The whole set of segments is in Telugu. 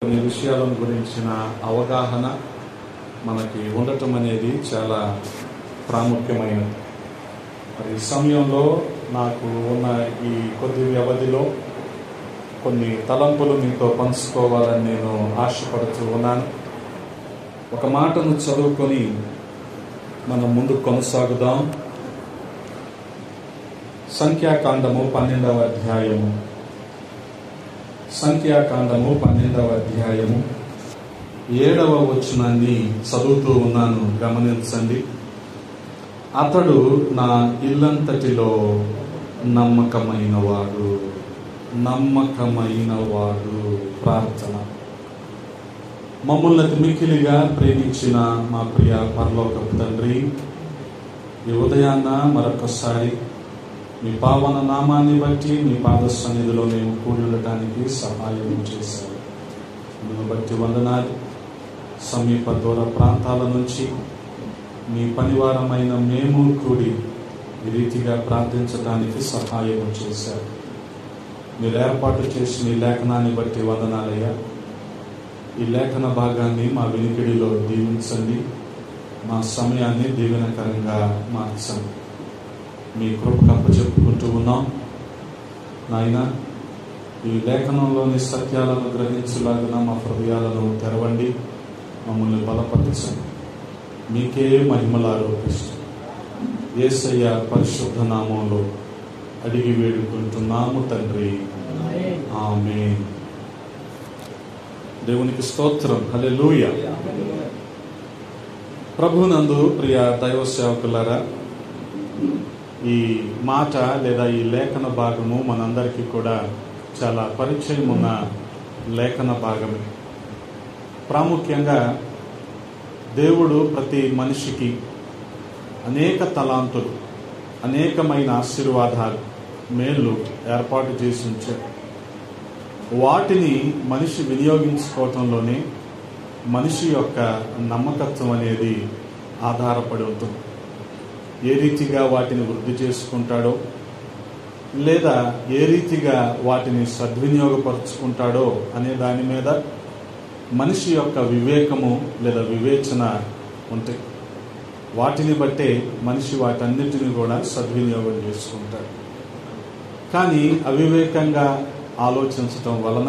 కొన్ని విషయాల గురించిన అవగాహన మనకి ఉండటం అనేది చాలా ప్రాముఖ్యమైనది. మరి ఈ సమయంలో నాకు ఉన్న ఈ కొద్ది వ్యవధిలో కొన్ని తలంపులు మీతో పంచుకోవాలని నేను ఆశపడుతూ ఉన్నాను. ఒక మాటను చదువుకొని మనం ముందుకు కొనసాగుదాం. సంఖ్యాకాండము 12వ అధ్యాయము. సంఖ్యాకాండము 12వ అధ్యాయము 7వ వచనాన్ని చదువుతూ ఉన్నాను, గమనించండి. అతడు నా ఇల్లంతటిలో నమ్మకమైన వాడు. ప్రార్థన. మమ్మల్ని మిక్కిలిగా ప్రేమించిన మా ప్రియ పరలోకపు తండ్రి, ఈ ఉదయాన్న మరొకసారి మీ పావన నామాన్ని బట్టి మీ పాద సన్నిధిలో మేము కూడి ఉండటానికి సహాయం చేశారు. అందును బట్టి వందనాలు. సమీప దూర ప్రాంతాల నుంచి మీ పనివారమైన మేము కూడి ఈ రీతిగా ప్రార్థించడానికి సహాయం చేశారు. మీరు ఏర్పాటు చేసిన ఈ లేఖనాన్ని బట్టి వందనాలయ్యా. ఈ లేఖన భాగాన్ని మా వినికిడిలో దీవించండి. మా సమయాన్ని దీవెనకరంగా మార్చండి. మీ కృపకు అప్పచెప్పుకుంటూ ఉన్నాం నాయన. ఈ లేఖనంలోని సత్యాలను గ్రహించలాగిన మా హృదయాలను తెరవండి, మమ్మల్ని బలపరచండి. మీకే మహిమలు ఆరోపిస్తూ యేసయ్య పరిశుద్ధ నామంలో అడిగి వేడుకుంటున్నాము తండ్రి, ఆమేన్. దేవునికి స్తోత్రం. హల్లెలూయా. ప్రభునందు ప్రియ దైవ సేవకులారా, ఈ మాట లేదా ఈ లేఖన భాగము మనందరికీ కూడా చాలా పరిచయం ఉన్న లేఖన భాగమే. ప్రాముఖ్యంగా దేవుడు ప్రతి మనిషికి అనేక తలాంతులు, అనేకమైన ఆశీర్వాదాలు, మేళ్ళు ఏర్పాటు చేసి ఉంచాడు. వాటిని మనిషి వినియోగించుకోవటంలోనే మనిషి యొక్క నమ్మకత్వం అనేది ఆధారపడి ఉంటుంది. ఏ రీతిగా వాటిని వృద్ధి చేసుకుంటాడో, లేదా ఏ రీతిగా వాటిని సద్వినియోగపరుచుకుంటాడో అనే దాని మీద మనిషి యొక్క వివేకము లేదా వివేచన ఉంటాయి. వాటిని బట్టే మనిషి వాటన్నిటిని కూడా సద్వినియోగం చేసుకుంటాడు. కానీ అవివేకంగా ఆలోచించటం వలన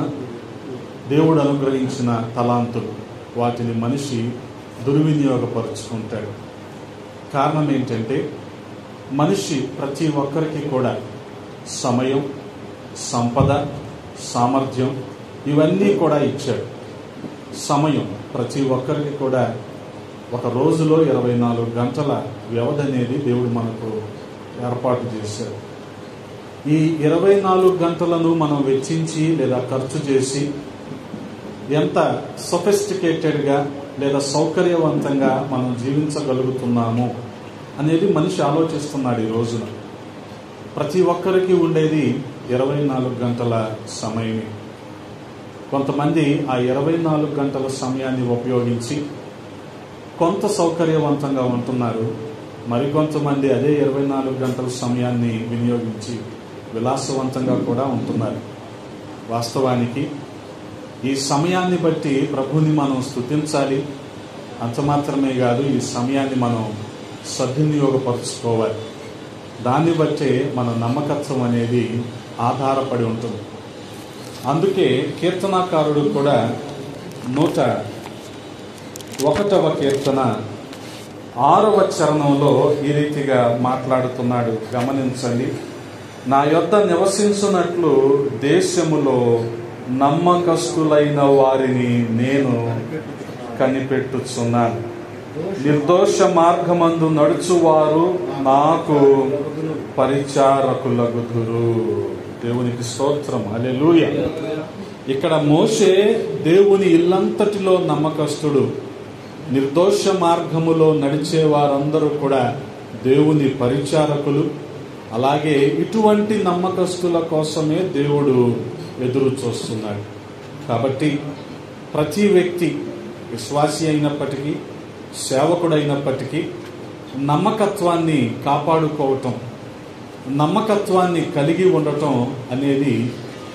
దేవుడు అనుగ్రహించిన తలాంతులు, వాటిని మనిషి దుర్వినియోగపరుచుకుంటాడు. కారణం ఏంటంటే, మనిషి ప్రతి ఒక్కరికి కూడా సమయం, సంపద, సామర్థ్యం ఇవన్నీ కూడా ఇచ్చాడు. సమయం ప్రతి ఒక్కరికి కూడా ఒక రోజులో 24 గంటల వ్యవధి అనేది దేవుడు మనకు ఏర్పాటు చేశాడు. ఈ 24 గంటలను మనం వెచ్చించి లేదా ఖర్చు చేసి ఎంత సొఫిస్టికేటెడ్గా లేదా సౌకర్యవంతంగా మనం జీవించగలుగుతున్నాము అనేది మనిషి ఆలోచిస్తున్నాడు. ఈ రోజున ప్రతి ఒక్కరికి ఉండేది 24 గంటల సమయమే. కొంతమంది ఆ 24 గంటల సమయాన్ని ఉపయోగించి కొంత సౌకర్యవంతంగా ఉంటున్నారు. మరికొంతమంది అదే 24 గంటల సమయాన్ని వినియోగించి విలాసవంతంగా కూడా ఉంటున్నారు. వాస్తవానికి ఈ సమయాన్ని బట్టి ప్రభుని మనం స్తుతించాలి. అంత మాత్రమే కాదు, ఈ సమయాన్ని మనం సద్వినియోగపరుచుకోవాలి. దాన్ని బట్టే మన నమ్మకత్వం అనేది ఆధారపడి ఉంటుంది. అందుకే కీర్తనాకారుడు కూడా 101వ కీర్తన 6వ చరణంలో ఈ రీతిగా మాట్లాడుతున్నాడు, గమనించండి. నా యొద్ద నివసించున్నట్లు దేశములో నమ్మకస్తులైన వారిని నేను కనిపెట్టుచున్నాను. నిర్దోష మార్గమందు నడుచువారు నాకు పరిచారకులగుదురు. దేవునికి స్తోత్రం. హల్లెలూయా. ఇక్కడ మోషే దేవుని ఇల్లంతటిలో నమ్మకస్తుడు. నిర్దోష మార్గములో నడిచే వారందరూ కూడా దేవుని పరిచారకులు. అలాగే ఇటువంటి నమ్మకస్తుల కోసమే దేవుడు ఎదురు చూస్తున్నాడు. కాబట్టి ప్రతి వ్యక్తి విశ్వాసి అయినప్పటికీ, సేవకుడైనప్పటికీ నమ్మకత్వాన్ని కాపాడుకోవటం, నమ్మకత్వాన్ని కలిగి ఉండటం అనేది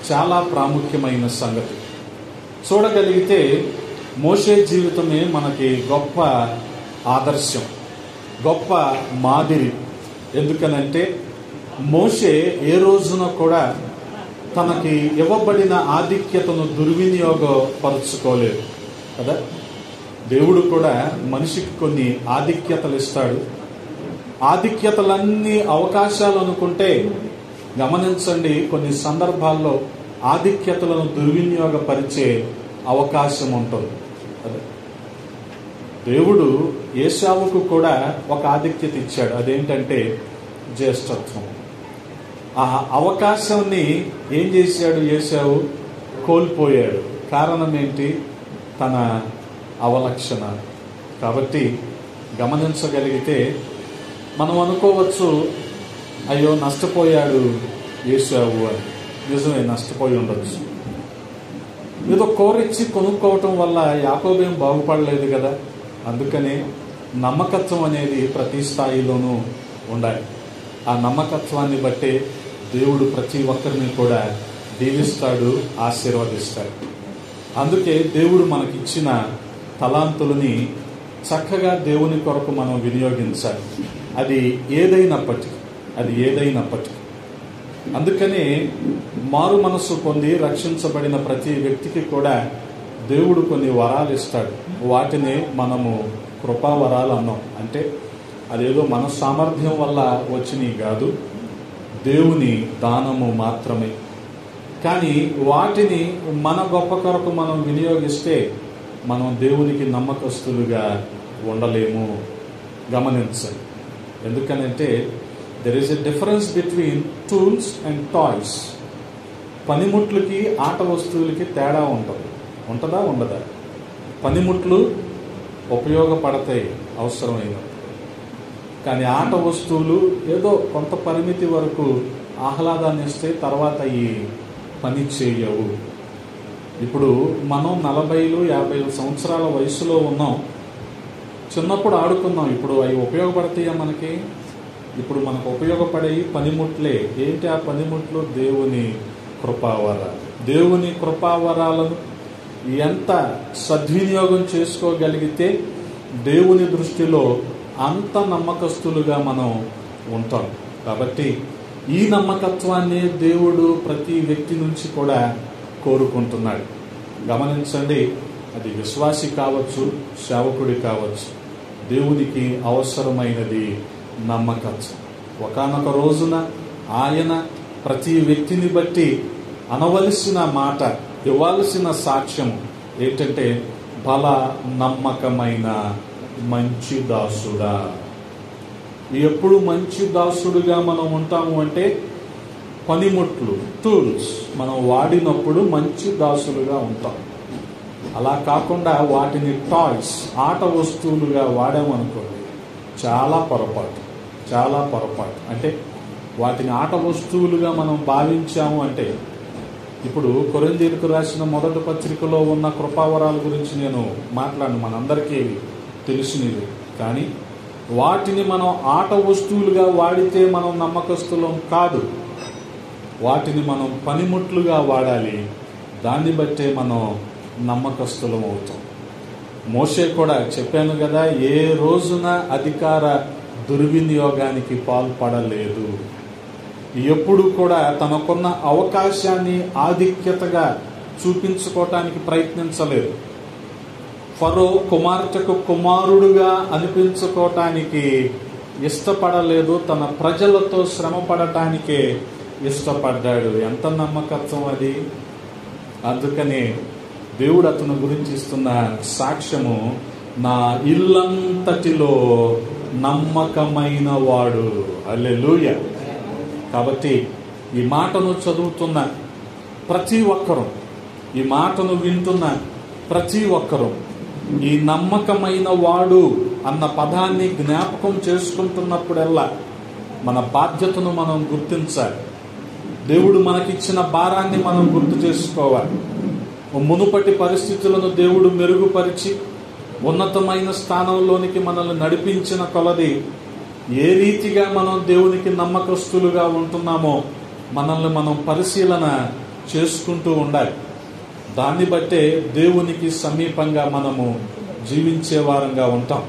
చాలా ప్రాముఖ్యమైన సంగతి. చూడగలిగితే మోషే జీవితమే మనకి గొప్ప ఆదర్శం, గొప్ప మాదిరి. ఎందుకనంటే మోషే ఏ రోజున కూడా తనకి ఇవ్వబడిన ఆధిక్యతను దుర్వినియోగపరుచుకోలేదు కదా. దేవుడు కూడా మనిషికి కొన్ని ఆధిక్యతలు ఇస్తాడు. ఆధిక్యతలన్నీ అవకాశాలు అనుకుంటే గమనించండి, కొన్ని సందర్భాల్లో ఆధిక్యతలను దుర్వినియోగపరిచే అవకాశం ఉంటుంది. దేవుడు ఏశావుకు కూడా ఒక ఆధిక్యత ఇచ్చాడు. అదేంటంటే జ్యేష్ఠత్వం. ఆ అవకాశాన్ని ఏం చేశాడు ఏశావు? కోల్పోయాడు. కారణం ఏంటి? తన అవలక్షణ. కాబట్టి గమనించగలిగితే మనం అనుకోవచ్చు, అయ్యో నష్టపోయాడు ఏశావు అని. నిజమే, నష్టపోయి ఉండొచ్చు. ఏదో కోరిచ్చి కొనుక్కోవటం వల్ల యాకోబేం బాగుపడలేదు కదా. అందుకనే నమ్మకత్వం అనేది ప్రతి స్థాయిలోనూ ఉండాలి. ఆ నమ్మకత్వాన్ని బట్టే దేవుడు ప్రతి ఒక్కరిని కూడా దీవిస్తాడు, ఆశీర్వదిస్తాడు. అందుకే దేవుడు మనకిచ్చిన తలాంతులని చక్కగా దేవుని కొరకు మనం వినియోగించాలి. అది ఏదైనప్పటికీ. అందుకనే మారు మనస్సు పొంది రక్షించబడిన ప్రతి వ్యక్తికి కూడా దేవుడు కొన్ని వరాలు ఇస్తాడు. వాటిని మనము కృపావరాలు అన్నాం. అంటే అదేదో మన సామర్థ్యం వల్ల వచ్చినవి కాదు, దేవుని దానము మాత్రమే. కానీ వాటిని మన గొప్ప కొరకు మనం వినియోగిస్తే మనం దేవునికి నమ్మకస్తులుగా ఉండలేము. గమనించండి. ఎందుకనంటే there is a difference between tools and toys. పనిముట్లకి ఆట వస్తువులకి తేడా ఉంటుంది. ఉంటుందా ఉండదా? పనిముట్లు ఉపయోగపడతాయి అవసరమైనప్పుడు. కానీ ఆట వస్తువులు ఏదో కొంత పరిమితి వరకు ఆహ్లాదాన్ని ఇస్తే తర్వాత ఈ పని చేయవు. ఇప్పుడు మనం 40-50 సంవత్సరాల వయసులో ఉన్నాం. చిన్నప్పుడు ఆడుకున్నాం. ఇప్పుడు అవి ఉపయోగపడతాయా మనకి? ఇప్పుడు మనకు ఉపయోగపడే పనిముట్లే. ఏంటి ఆ పనిముట్లు? దేవుని కృపావరాలు. దేవుని కృపావరాలను ఎంత సద్వినియోగం చేసుకోగలిగితే దేవుని దృష్టిలో అంత నమ్మకస్తులుగా మనం ఉంటాం. కాబట్టి ఈ నమ్మకత్వాన్ని దేవుడు ప్రతి వ్యక్తి నుంచి కూడా కోరుకుంటున్నాడు. గమనించండి, అది విశ్వాసి కావచ్చు, సేవకుడి కావచ్చు, దేవునికి అవసరమైనది నమ్మకత్వం. ఒకానొక రోజున ఆయన ప్రతి వ్యక్తిని బట్టి అనవలసిన మాట, ఇవ్వాల్సిన సాక్ష్యం ఏంటంటే బల నమ్మకమైన మంచి దాసుడా. ఎప్పుడు మంచి దాసుడుగా మనం ఉంటాము అంటే పనిముట్లు, టూల్స్ మనం వాడినప్పుడు మంచి దాసులుగా ఉంటాం. అలా కాకుండా వాటిని టాయ్స్, ఆట వస్తువులుగా వాడామనుకోండి, చాలా పొరపాటు. అంటే వాటిని ఆట వస్తువులుగా మనం భావించాము అంటే, ఇప్పుడు కొరింథీయులకు రాసిన మొదటి పత్రికలో ఉన్న కృపావరాల గురించి నేను మాట్లాడను, మనందరికీ తెలిసినవి. కానీ వాటిని మనం ఆట వస్తువులుగా వాడితే మనం నమ్మకస్తులం కాదు. వాటిని మనం పనిముట్లుగా వాడాలి. దాన్ని బట్టే మనం నమ్మకస్తులం అవుతాం. మోషే కూడా చెప్పాను కదా, ఏ రోజున అధికార దుర్వినియోగానికి పాల్పడలేదు. ఎప్పుడు కూడా తనకున్న అవకాశాన్ని ఆధిక్యతగా చూపించుకోవటానికి ప్రయత్నించలేదు. ఫరో కుమార్తెకు కుమారుడుగా అనిపించుకోవటానికి ఇష్టపడలేదు. తన ప్రజలతో శ్రమ పడటానికే ఇష్టపడ్డాడు. ఎంత నమ్మకత్వం అది! అందుకనే దేవుడు అతని గురించి ఇస్తున్న సాక్ష్యము, నా ఇల్లంతటిలో నమ్మకమైన వాడు. హల్లెలూయా. కాబట్టి ఈ మాటను చదువుతున్న ప్రతి ఒక్కరూ, ఈ మాటను వింటున్న ప్రతి ఒక్కరూ ఈ నమ్మకమైన వాడు అన్న పదాన్ని జ్ఞాపకం చేసుకుంటున్నప్పుడల్లా మన బాధ్యతను మనం గుర్తించాలి. దేవుడు మనకిచ్చిన భారాన్ని మనం గుర్తు చేసుకోవాలి. మునుపటి పరిస్థితులను దేవుడు మెరుగుపరిచి ఉన్నతమైన స్థానంలోనికి మనల్ని నడిపించిన కొలది ఏ రీతిగా మనం దేవునికి నమ్మకస్తులుగా ఉంటున్నామో మనల్ని మనం పరిశీలన చేసుకుంటూ ఉండాలి. దాన్ని బట్టే దేవునికి సమీపంగా మనము జీవించే వారంగా ఉంటాం.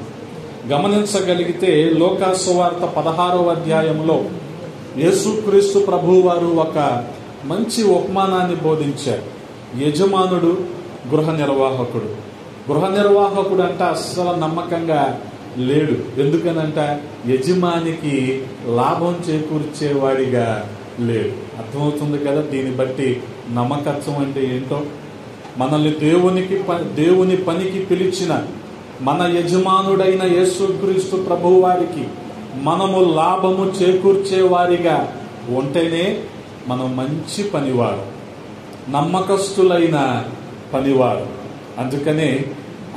గమనించగలిగితే లూకా సువార్త 16వ అధ్యాయంలో యేసుక్రీస్తు ప్రభువు వారు ఒక మంచి ఉపమానాన్ని బోధించారు. యజమానుడు, గృహ నిర్వాహకుడు. గృహ నిర్వాహకుడు అంటే అస్సలు నమ్మకంగా లేడు. ఎందుకనంట యజమానికి లాభం చేకూర్చేవాడిగా లేడు. అర్థమవుతుంది కదా దీన్ని బట్టి నమ్మకత్వం అంటే ఏంటో. మనల్ని దేవుని పనికి పిలిచిన మన యజమానుడైన యేసుక్రీస్తు ప్రభువు వారికి మనము లాభము చేకూర్చే వారిగా ఉంటేనే మనం మంచి పనివారు, నమ్మకస్తులైన పనివారు. అందుకనే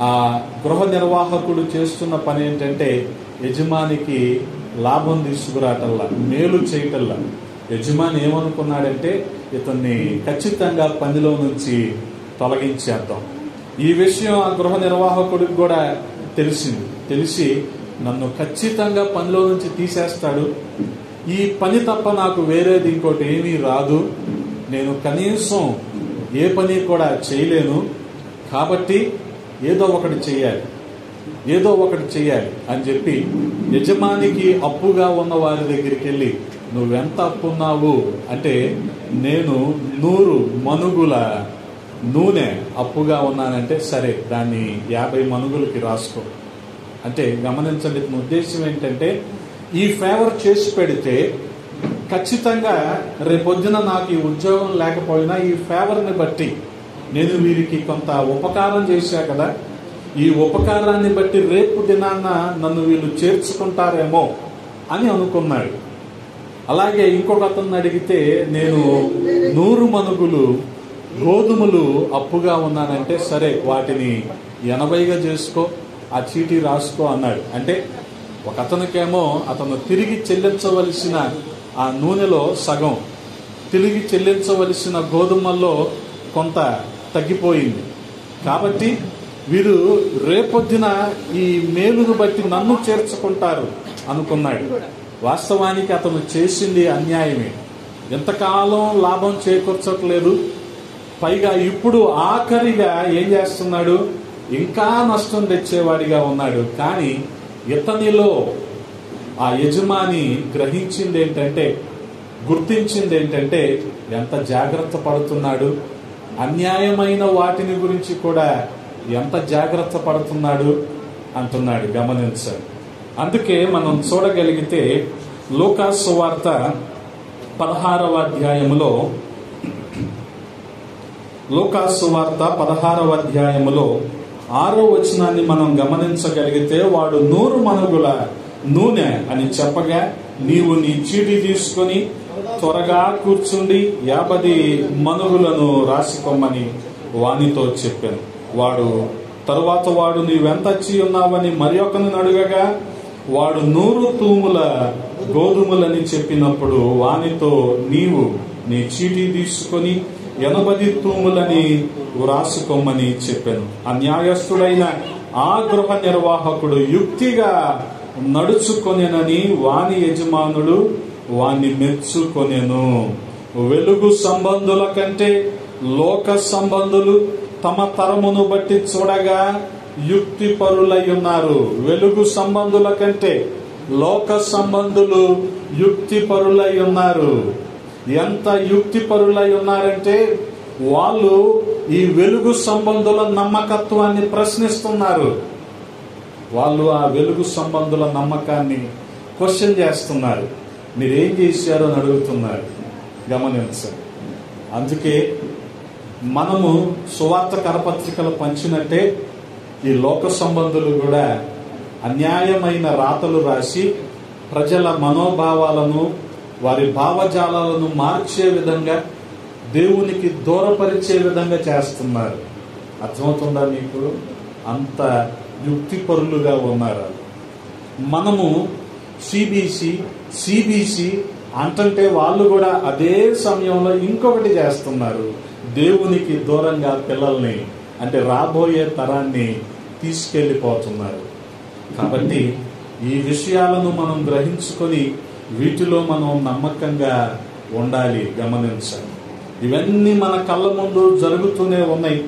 ఆ గృహ నిర్వాహకుడు చేస్తున్న పని ఏంటంటే యజమానికి లాభం తీసుకురాటల్లా, మేలు చేయటల్లా. యజమాని ఏమనుకున్నాడంటే ఇతన్ని ఖచ్చితంగా పనిలో నుంచి తొలగించేద్దాం. ఈ విషయం ఆ గృహ నిర్వాహకుడికి కూడా తెలిసి నన్ను ఖచ్చితంగా పనిలో నుంచి తీసేస్తాడు, ఈ పని తప్ప నాకు వేరేది ఇంకోటి ఏమీ రాదు, నేను కనీసం ఏ పని కూడా చేయలేను, కాబట్టి ఏదో ఒకటి చేయాలి అని చెప్పి యజమానికి అప్పుగా ఉన్న వారి దగ్గరికి వెళ్ళి, నువ్వెంత అప్పున్నావు అంటే, నేను 100 మనుగుల నూనె అప్పుగా ఉన్నానంటే, సరే దాన్ని 50 మనుగులకి రాసుకో అంటే. గమనించండి, ఉద్దేశం ఏంటంటే ఈ ఫేవర్ చేసి పెడితే ఖచ్చితంగా రేపొద్దున నాకు ఈ ఉద్యోగం లేకపోయినా ఈ ఫేవర్ని బట్టి నేను వీరికి కొంత ఉపకారం చేశా కదా, ఈ ఉపకారాన్ని బట్టి రేపు దినాన్న నన్ను వీళ్ళు చేర్చుకుంటారేమో అని అనుకున్నాడు. అలాగే ఇంకొక అతన్ని అడిగితే, నేను 100 మనుగులు గోధుమలు అప్పుగా ఉన్నానంటే, సరే వాటిని 80గా చేసుకో, ఆ చీటీ రాసుకో అన్నాడు. అంటే ఒక అతనికేమో అతను తిరిగి చెల్లించవలసిన ఆ నూనెలో సగం, తిరిగి చెల్లించవలసిన గోధుమల్లో కొంత తగ్గిపోయింది. కాబట్టి వీరు రేపొద్దున ఈ మేలును బట్టి నన్ను చేర్చుకుంటారు అనుకున్నాడు. వాస్తవానికి అతను చేసింది అన్యాయమే. ఎంతకాలం లాభం చేకూర్చట్లేదు, పైగా ఇప్పుడు ఆఖరిగా ఏం చేస్తున్నాడు, ఇంకా నష్టం తెచ్చేవాడిగా ఉన్నాడు. కానీ ఇతనిలో ఆ యజమాని గుర్తించింది ఏంటంటే ఎంత జాగ్రత్త పడుతున్నాడు, అన్యాయమైన వాటిని గురించి కూడా ఎంత జాగ్రత్త పడుతున్నాడు అంటున్నాడు. గమనించాలి. అందుకే మనం చూడగలిగితే లూకా సువార్త 16వ అధ్యాయములో 6వ వచనాన్ని మనం గమనించగలిగితే, వాడు 100 మనుగుల నూనె అని చెప్పగా, నీవు నీ చీటీ తీసుకొని త్వరగా కూర్చుండి 50 మనుగులను రాసికొమ్మని వానితో చెప్పాను. తరువాత వాడు నీవెంత అచ్చి ఉన్నావని మరి ఒకరిని అడుగగా, వాడు 100 తూముల గోధుమలని చెప్పినప్పుడు వానితో, నీవు నీ చీటీ తీసుకొని 80 తూములని వ్రాసుకోమని చెప్పాను. అన్యాయస్తుడైన ఆ గృహ నిర్వాహకుడు యుక్తిగా నడుచుకొనెనని వాని యజమానుడు వాణ్ణి మెచ్చుకొనెను. వెలుగు సంబంధుల కంటే లోక సంబంధులు తమ తరమును బట్టి చూడగా యుక్తి పరులై ఉన్నారు. వెలుగు సంబంధుల కంటే లోక సంబంధులు యుక్తి పరులై ఉన్నారు. ఎంత యుక్తి పరులై ఉన్నారంటే, వాళ్ళు ఈ వెలుగు సంబంధుల నమ్మకత్వాన్ని ప్రశ్నిస్తున్నారు. వాళ్ళు ఆ వెలుగు సంబంధుల నమ్మకాన్ని క్వశ్చన్ చేస్తున్నారు. మీరేం చేశారు అని అడుగుతున్నారు. గమనించండి. అందుకే మనము సువార్త కరపత్రికలు పంచినట్టే ఈ లోక సంబంధులు కూడా అన్యాయమైన రాతలు రాసి ప్రజల మనోభావాలను, వారి భావజాలాలను మార్చే విధంగా, దేవునికి దూరపరిచే విధంగా చేస్తున్నారు. అర్థమవుతుందా మీకు? అంత యుక్తిపరులుగా ఉన్నారు. మనము సిబిసి అంటుంటే వాళ్ళు కూడా అదే సమయంలో ఇంకొకటి చేస్తున్నారు. దేవునికి దూరంగా పిల్లల్ని, అంటే రాబోయే తరాన్ని తీసుకెళ్ళిపోతున్నారు. కాబట్టి ఈ విషయాలను మనం గ్రహించుకొని వీటిలో మనం నమ్మకంగా ఉండాలి. గమనించాలి. ఇవన్నీ మన కళ్ళ ముందు జరుగుతూనే ఉన్నాయి.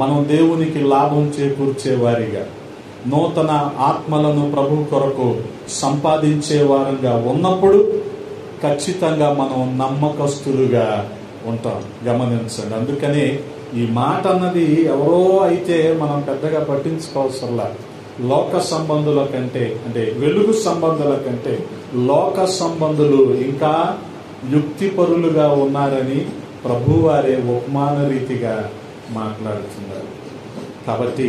మనం దేవునికి లాభం చేకూర్చే వారిగా, నూతన ఆత్మలను ప్రభు కొరకు సంపాదించే వారంగా ఉన్నప్పుడు ఖచ్చితంగా మనం నమ్మకస్తులుగా ఉంటాం. గమనించండి. అందుకని ఈ మాట అన్నది ఎవరో అయితే మనం పెద్దగా పట్టించుకోవసరలా. లోక సంబంధుల కంటే, అంటే వెలుగు సంబంధుల కంటే లోక సంబంధులు ఇంకా యుక్తిపరులుగా ఉన్నారని ప్రభువారే ఉపమాన రీతిగా మాట్లాడుతున్నారు. కాబట్టి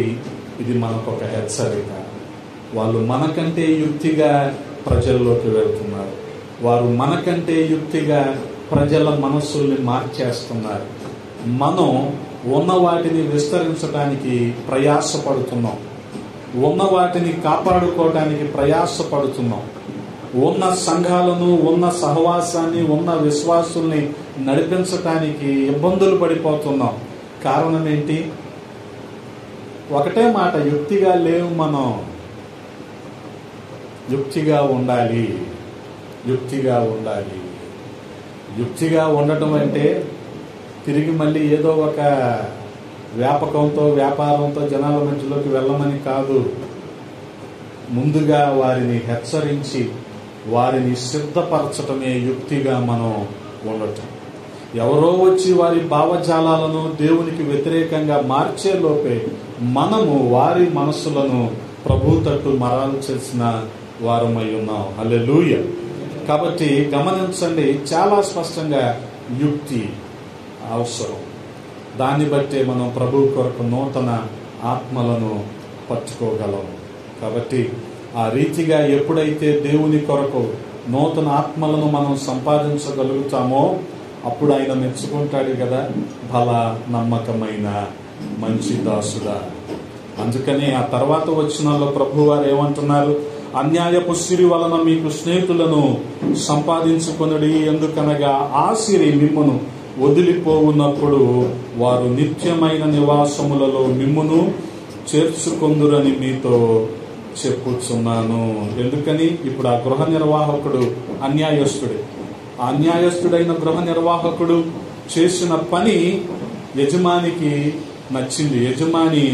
ఇది మనకొక హెచ్చరిక. వాళ్ళు మనకంటే యుక్తిగా ప్రజల్లోకి వెళ్తున్నారు. వారు మనకంటే యుక్తిగా ప్రజల మనస్సుల్ని మార్చేస్తున్నారు. మనం ఉన్న వాటిని విస్తరించడానికి ప్రయాసపడుతున్నాం. ఉన్న వాటిని కాపాడుకోవడానికి ప్రయాసపడుతున్నాం. ఉన్న సంఘాలను, ఉన్న సహవాసాన్ని, ఉన్న విశ్వాసుల్ని నడిపించటానికి ఇబ్బందులు పడిపోతున్నాం. కారణం ఏంటి? ఒకటే మాట, యుక్తిగా లేవు. మనం యుక్తిగా ఉండాలి. యుక్తిగా ఉండాలి. యుక్తిగా ఉండటం అంటే తిరిగి మళ్ళీ ఏదో ఒక వ్యాపకంతో, వ్యాపారంతో జనాల మధ్యలోకి వెళ్ళమని కాదు. ముందుగా వారిని హెచ్చరించి వారిని సిద్ధపరచటమే యుక్తిగా మనం ఉండటం. ఎవరో వచ్చి వారి భావజాలాలను దేవునికి వ్యతిరేకంగా మార్చే లోపే మనము వారి మనస్సులను ప్రభు తట్టు మరల్చేసిన వారమై ఉన్నాం. హల్లెలూయా. కాబట్టి గమనించండి, చాలా స్పష్టంగా యుక్తి అవసరం. దాన్ని బట్టే మనం ప్రభు కొరకు నూతన ఆత్మలను పట్టుకోగలం. కాబట్టి ఆ రీతిగా ఎప్పుడైతే దేవుని కొరకు నూతన ఆత్మలను మనం సంపాదించగలుగుతామో అప్పుడు ఆయన మెచ్చుకుంటాడు కదా, బల నమ్మకమైన మంచి దాసుడా. అందుకని ఆ తర్వాత వచనాల్లో ప్రభు వారు ఏమంటున్నారు? అన్యాయపు సిరి వలన మీకు స్నేహితులను సంపాదించుకొనుడి, ఎందుకనగా ఆ సిరి మిమ్మును వదిలిపోవున్నప్పుడు వారు నిత్యమైన నివాసములలో మిమ్మును చేర్చుకొందురని మీతో చెప్పుచున్నాను. ఎందుకని? ఇప్పుడు ఆ గృహ నిర్వాహకుడు అన్యాయస్తుడే. ఆ అన్యాయస్తుడైన గృహ నిర్వాహకుడు చేసిన పని యజమానికి నచ్చింది, యజమాని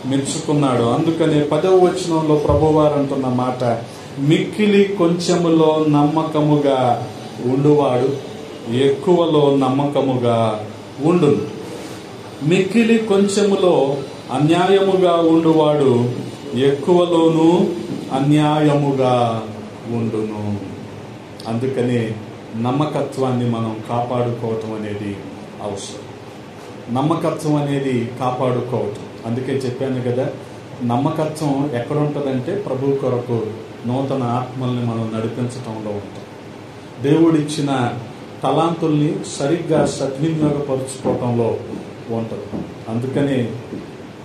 మెచ్చుకున్నాడు. అందుకనే 10వ వచనంలో ప్రభువారు అంటున్న మాట, మిక్కిలి కొంచెములో నమ్మకముగా ఉండువాడు ఎక్కువలో నమ్మకముగా ఉండును. మిక్కిలి కొంచెములో అన్యాయముగా ఉండువాడు ఎక్కువలోనూ అన్యాయముగా ఉండును. అందుకనే నమ్మకత్వాన్ని మనం కాపాడుకోవటం అనేది అవసరం. నమ్మకత్వం అనేది కాపాడుకోవటం. అందుకే చెప్పాను కదా, నమ్మకత్వం ఎక్కడ ఉంటుందంటే ప్రభు కొరకు నూతన ఆత్మల్ని మనం నడిపించటంలో ఉంటాం. దేవుడిచ్చిన తలాంతుల్ని సరిగ్గా సద్వినియోగపరుచుకోవటంలో ఉంటుంది. అందుకనే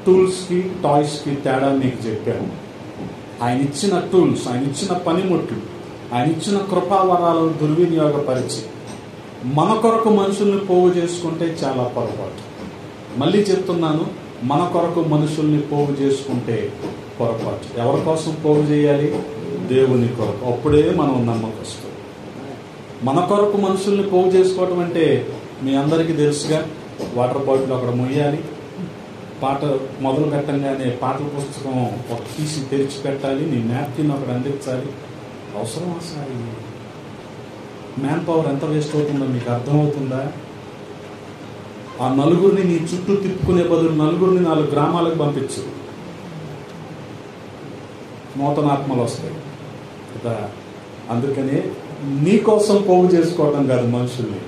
టూల్స్కి టాయ్స్కి తేడా మీకు చెప్పాను. ఆయన ఇచ్చిన టూల్స్, ఆయన ఇచ్చిన పనిముట్లు, ఆయన ఇచ్చిన కృపావరాలను దుర్వినియోగపరిచి మన కొరకు మనుషుల్ని పోగు చేసుకుంటే చాలా పొరపాటు. మళ్ళీ చెప్తున్నాను, మన కొరకు మనుషుల్ని పోగు చేసుకుంటే పొరపాటు. ఎవరి కోసం పోగు చేయాలి? దేవుని కొరకు. అప్పుడే మనం నమ్మకస్తులు. మన కొరకు మనుషుల్ని పోగు చేసుకోవటం అంటే మీ అందరికీ తెలుసుగా, వాటర్ బాటిల్ అక్కడ మొయ్యాలి, పాట మొదలు పెట్టంగానే పాటల పుస్తకం ఒక తీసి తెరిచి పెట్టాలి, నీ న్యాప్కిన్ అక్కడ అందించాలి. అవసరమా సార్? మ్యాన్ పవర్ ఎంత వేస్ట్ అవుతుందో మీకు అర్థమవుతుందా? ఆ నలుగురిని నీ చుట్టూ తిప్పుకునే బదులు నలుగురిని 4 గ్రామాలకు పంపించు, నూతన ఆత్మలు వస్తాయి కదా. అందుకనే నీ కోసం పోగు చేసుకోవటం కాదు మనుషుల్ని.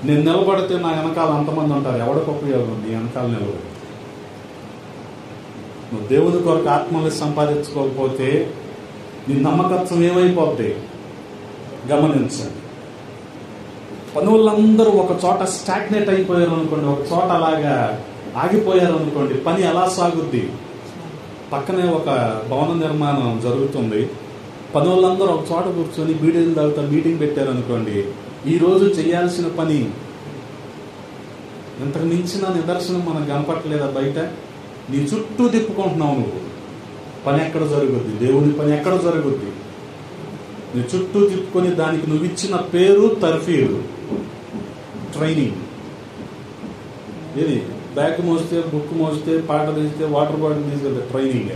నేను నిలబడితే నా వెనకాల అంతమంది ఉంటారు, ఎవరికి ఉపయోగం? నీ వెనకాల నిలబడి నువ్వు దేవుని కొరకు ఆత్మల్ని సంపాదించుకోకపోతే నీ నమ్మకత్వం ఏమైపోద్ది? గమనించండి. పనులందరూ ఒక చోట స్టాగ్నేట్ అయిపోయారు అనుకోండి, ఒక చోట అలాగా ఆగిపోయారు అనుకోండి, పని ఎలా సాగుద్ది? పక్కనే ఒక భవన నిర్మాణం జరుగుతుంది, పనులందరూ ఒక చోట కూర్చొని బీడీలు తాగుతా మీటింగ్ పెట్టారు అనుకోండి, ఈరోజు చేయాల్సిన పని ఇంతకు మించిన నిదర్శనం మనకు కనపట్లేదా? బయట నీ చుట్టూ తిప్పుకుంటున్నావు నువ్వు. పని ఎక్కడ జరుగుద్ది? దేవుని పని ఎక్కడ జరుగుద్ది? నీ చుట్టూ తిప్పుకొని దానికి నువ్వు ఇచ్చిన పేరు తర్ఫీరు, ట్రైనింగ్. ఇది బ్యాగ్ మోస్తే, బుక్ మోస్తే, పాట తీస్తే, వాటర్ బాటిల్ తీసుకెళ్తే ట్రైనింగ్.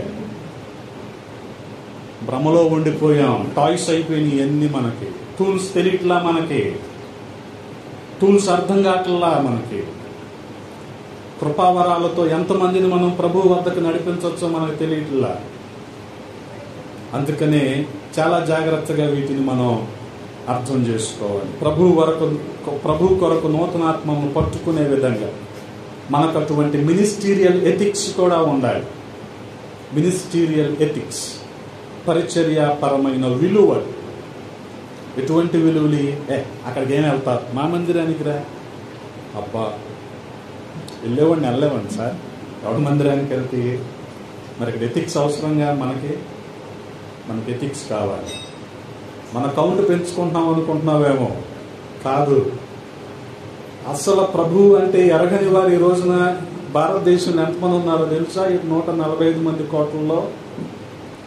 భ్రమలో ఉండిపోయాం. టాయ్స్ అయిపోయినాయి అన్ని మనకి. టూల్స్ తెలియట్లా మనకి. టూల్స్ అర్థం కావట్లా మనకి. కృపావరాలతో ఎంతమందిని మనం ప్రభు వద్దకు నడిపించవచ్చో మనకు తెలియట్లా. అందుకనే చాలా జాగ్రత్తగా వీటిని మనం అర్థం చేసుకోవాలి. ప్రభు కొరకు నూతనాత్మను పట్టుకునే విధంగా మనకు అటువంటి మినిస్టీరియల్ ఎథిక్స్ కూడా ఉండాలి. మినిస్టీరియల్ ఎథిక్స్, పరిచర్యాపరమైన విలువలు. ఎటువంటి విలువలు? అక్కడికి ఏం వెళ్తారు? మా మందిరానికి రా. అబ్బా వెళ్ళేవాడిని సార్, ఎవరి మందిరానికి వెళ్తే మరి ఇక్కడ ఎథిక్స్ అవసరంగా మనకి ఎథిక్స్ కావాలి. మన కౌంట్ పెంచుకుంటున్నాం అనుకుంటున్నావేమో, కాదు. అసలు ప్రభు అంటే ఎరగని వారు ఈ రోజున భారతదేశంలో ఎంతమంది ఉన్నారో తెలుసా? 145 మంది కోట్లలో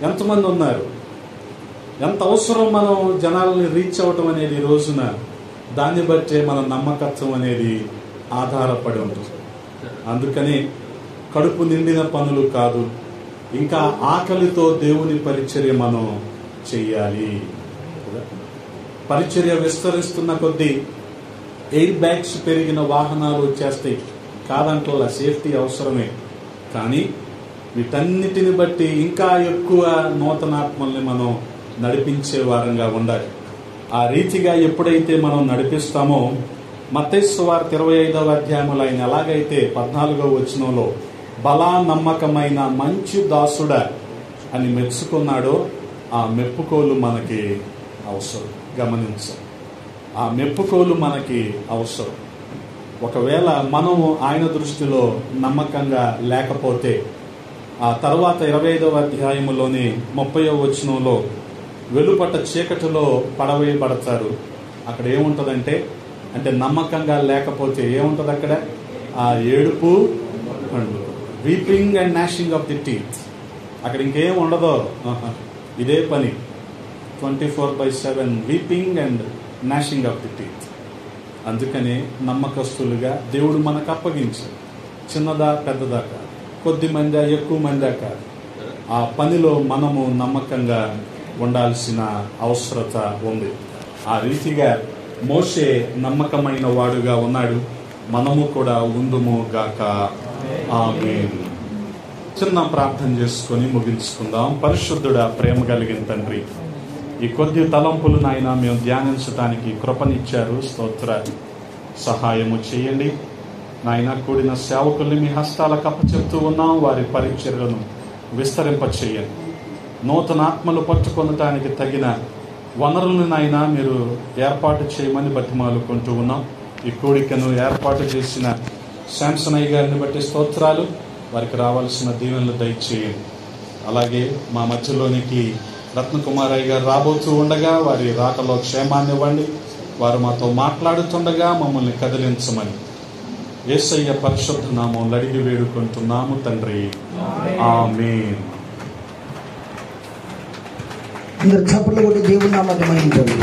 ఎంతమంది ఉన్నారు? ఎంత అవసరం మనం జనాలని రీచ్ అవ్వటం అనేది ఈ రోజున. దాన్ని బట్టే మన నమ్మకత్వం అనేది ఆధారపడి ఉంటుంది. అందుకని కడుపు నిండిన పనులు కాదు, ఇంకా ఆకలితో దేవుని పరిచర్య మనం చెయ్యాలి. పరిచర్య విస్తరిస్తున్న కొద్దీ ఎయిర్ బ్యాగ్స్ పెరిగిన వాహనాలు వచ్చేస్తాయి, కాదంటలా, సేఫ్టీ అవసరమే. కానీ వీటన్నిటిని బట్టి ఇంకా ఎక్కువ నూతనాత్మల్ని మనం నడిపించే వారంగా ఉండాలి. ఆ రీతిగా ఎప్పుడైతే మనం నడిపిస్తామో, మత్తయి సువార్త 25వ అధ్యాయంలో ఆయన ఎలాగైతే 14వ వచనంలో బలా నమ్మకమైన మంచి దాసుడా అని మెచ్చుకున్నాడో, ఆ మెప్పుకోలు మనకి అవసరం. గమనించాలి, ఆ మెప్పుకోలు మనకి అవసరం. ఒకవేళ మనము ఆయన దృష్టిలో నమ్మకంగా లేకపోతే, ఆ తర్వాత 25వ అధ్యాయంలోని 30వ వచనంలో వెలుపట చీకటిలో పడవేయబడతారు. అక్కడ ఏముంటుందంటే, అంటే నమ్మకంగా లేకపోతే ఏముంటుంది అక్కడ? ఆ ఏడుపు, పండు, weeping and gnashing of the teeth. అక్కడ ఇంకేం ఉండదో, ఇదే పని 24/7 weeping and gnashing of the teeth. అందుకని నమ్మకస్తులుగా దేవుడు మనకు అప్పగించాడు. చిన్నదా పెద్దదా కాదు, కొద్ది మందా ఎక్కువ మందా కాదు, ఆ పనిలో మనము నమ్మకంగా ఉండాల్సిన అవసరత ఉంది. ఆ రీతిగా మోషే నమ్మకమైన వాడుగా ఉన్నాడు. మనము కూడా ఉందుము గాక. ఆమేన్. చిన్న ప్రార్థన చేసుకొని ముగించుకుందాం. పరిశుద్ధుడా, ప్రేమ కలిగిన తండ్రి, ఈ కొద్ది తలంపులు నాయన మేము ధ్యానించడానికి కృపనిచ్చారు. స్తోత్ర. సహాయము చేయండి నాయన. కూడిన సేవకుల్ని మీ హస్తాలకు అప్పచెప్తూ ఉన్నాం. వారి పరిచర్యలను విస్తరింప చేయండి. నూతన ఆత్మలు పట్టుకొనటానికి తగిన వనరులను నాయన మీరు ఏర్పాటు చేయమని బతిమాలుకుంటూ ఉన్నాం. ఈ కోడికను ఏర్పాటు చేసిన శాంసనయ్య గారిని బట్టి స్తోత్రాలు. వారికి రావాల్సిన దీవెనలు దయచేయండి. అలాగే మా మధ్యలోనికి రత్నకుమారయ్య గారు రాబోతూ ఉండగా వారి రాకలో క్షేమాన్ని ఇవ్వండి. వారు మాతో మాట్లాడుతుండగా మమ్మల్ని కదిలించమని యేసయ్య పరిశుద్ధ నామం అడిగి వేడుకుంటున్నాము తండ్రి. ఆమేన్. అందరు చప్పట్లు కొట్టి దేవుని నామాన్ని మహింపండి.